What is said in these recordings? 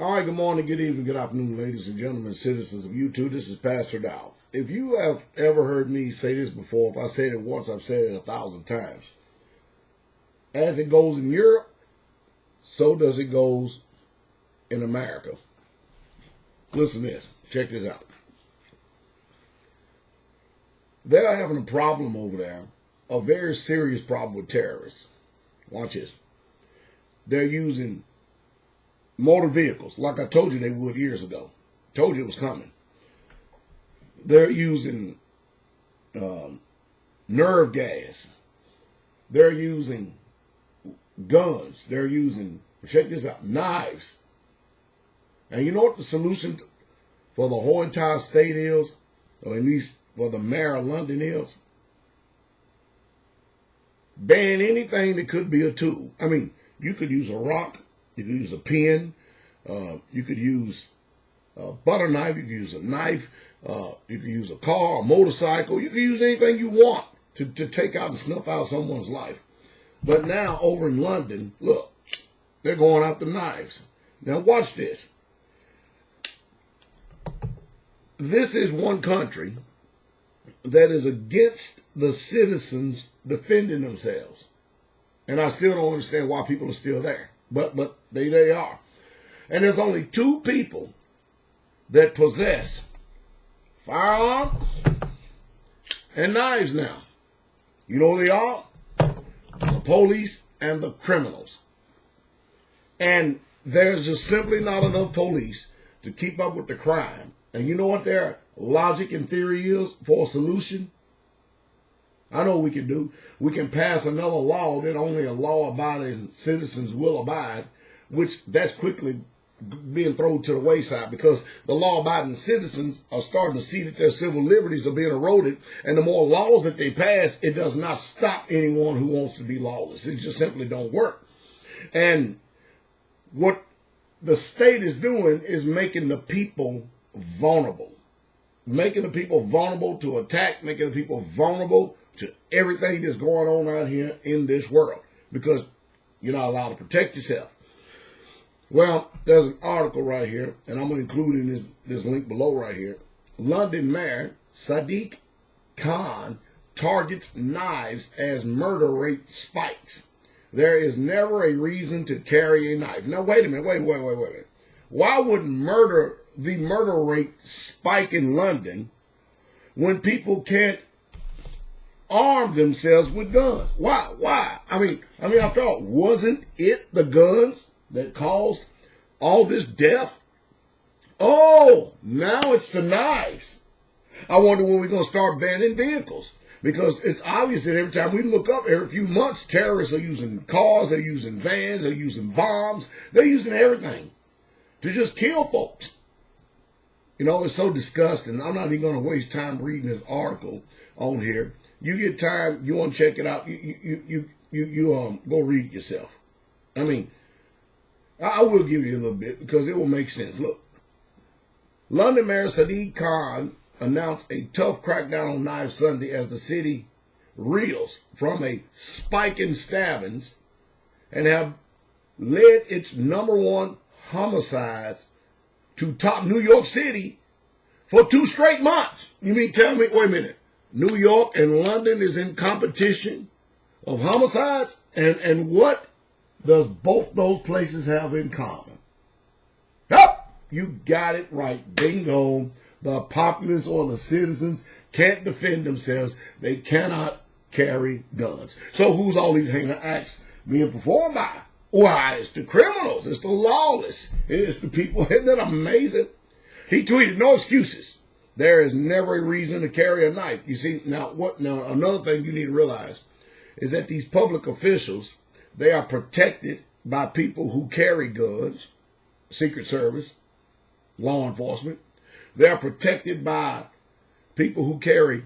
All right, good morning, good evening, good afternoon, ladies and gentlemen, citizens of YouTube. This is Pastor Dowell. If you have ever heard me say this before, if I said it once, I've said it 1,000 times. As it goes in Europe, so does it goes in America. Listen to this. Check this out. They're having a problem over there, a very serious problem with terrorists. Watch this. They're using motor vehicles, like I told you they would years ago. Told you it was coming. They're using nerve gas. They're using guns. They're using, check this out, knives. And you know what the solution for the whole entire state is, or at least for the mayor of London is? Ban anything that could be a tool. I mean, you could use a rock. You could use a pen. You could use a butter knife. You could use a knife. You could use a car, a motorcycle. You could use anything you want to take out and snuff out someone's life. But now over in London, look, they're going after knives. Now watch this. This is one country that is against the citizens defending themselves. And I still don't understand why people are still there. But they are. And there's only two people that possess firearms and knives now. You know who they are? The police and the criminals. And there's just simply not enough police to keep up with the crime. And you know what their logic and theory is for a solution? I know what we can do. We can pass another law that only a law-abiding citizens will abide, which that's quickly being thrown to the wayside because the law-abiding citizens are starting to see that their civil liberties are being eroded, and the more laws that they pass, it does not stop anyone who wants to be lawless. It just simply don't work. And what the state is doing is making the people vulnerable. Making the people vulnerable to attack, making the people vulnerable to everything that's going on out here in this world because you're not allowed to protect yourself. Well, there's an article right here, and I'm going to include in this link below right here. London Mayor Sadiq Khan targets knives as murder rate spikes. There is never a reason to carry a knife. Now, wait a minute. Wait a minute. Why would the murder rate spike in London when people can't arm themselves with guns? Why? I mean, after all, wasn't it the guns that caused all this death? Oh, now it's the knives. I wonder when we're going to start banning vehicles. Because it's obvious that every time we look up, every few months, terrorists are using cars, they're using vans, they're using bombs, they're using everything to just kill folks. You know, it's so disgusting. I'm not even going to waste time reading this article on here. You get time, you want to check it out, you go read it yourself. I mean, I will give you a little bit because it will make sense. Look, London Mayor Sadiq Khan announced a tough crackdown on knives Sunday as the city reels from a spike in stabbings and have led its #1 homicides to top New York City for 2 straight months. You mean tell me, wait a minute, New York and London is in competition of homicides? And what does both those places have in common? Yep, you got it right. Bingo. The populace or the citizens can't defend themselves. They cannot carry guns. So who's all these heinous acts being performed by? Why, it's the criminals. It's the lawless. It's the people. Isn't that amazing? He tweeted, no excuses. There is never a reason to carry a knife. You see, now another thing you need to realize is that these public officials, they are protected by people who carry guns, Secret Service, law enforcement. They're protected by people who carry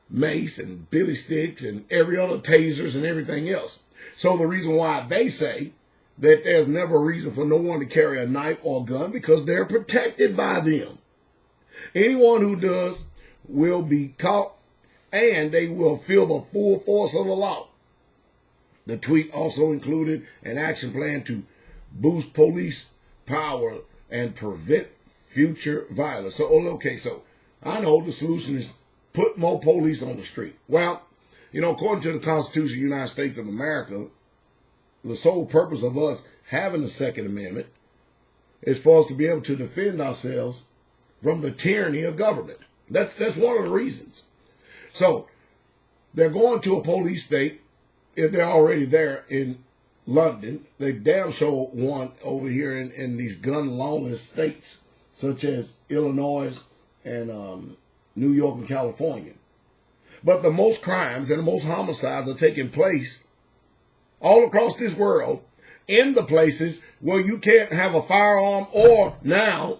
mace and billy sticks and every other tasers and everything else. So the reason why they say that there's never a reason for no one to carry a knife or a gun because they're protected by them. Anyone who does will be caught and they will feel the full force of the law. The tweet also included an action plan to boost police power and prevent future violence. So, okay, so I know the solution is put more police on the street. Well, you know, according to the Constitution of the United States of America, the sole purpose of us having the Second Amendment is for us to be able to defend ourselves from the tyranny of government. That's one of the reasons. So they're going to a police state if they're already there in London. They damn sure want over here in these gun lawless states such as Illinois and New York and California. But the most crimes and the most homicides are taking place all across this world in the places where you can't have a firearm or now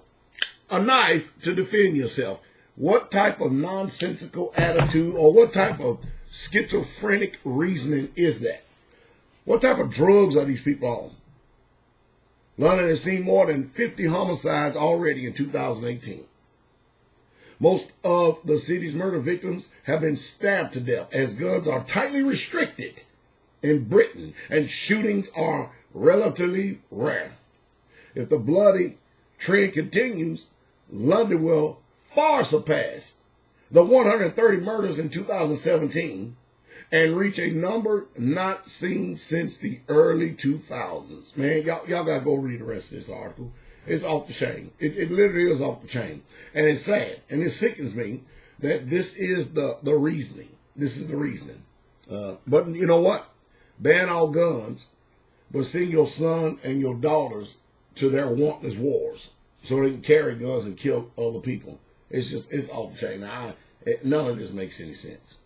a knife to defend yourself. What type of nonsensical attitude or what type of schizophrenic reasoning is that? What type of drugs are these people on? London has seen more than 50 homicides already in 2018. Most of the city's murder victims have been stabbed to death as guns are tightly restricted in Britain and shootings are relatively rare. If the bloody trend continues, London will far surpass the 130 murders in 2017 and reach a number not seen since the early 2000s. Man, y'all gotta go read the rest of this article. It's off the chain. It literally is off the chain. And it's sad. And it sickens me that this is the reasoning. This is the reasoning. But you know what? Ban all guns, but send your son and your daughters to their wantless wars so they can carry guns and kill other people. It's off the chain. Now, none of this makes any sense.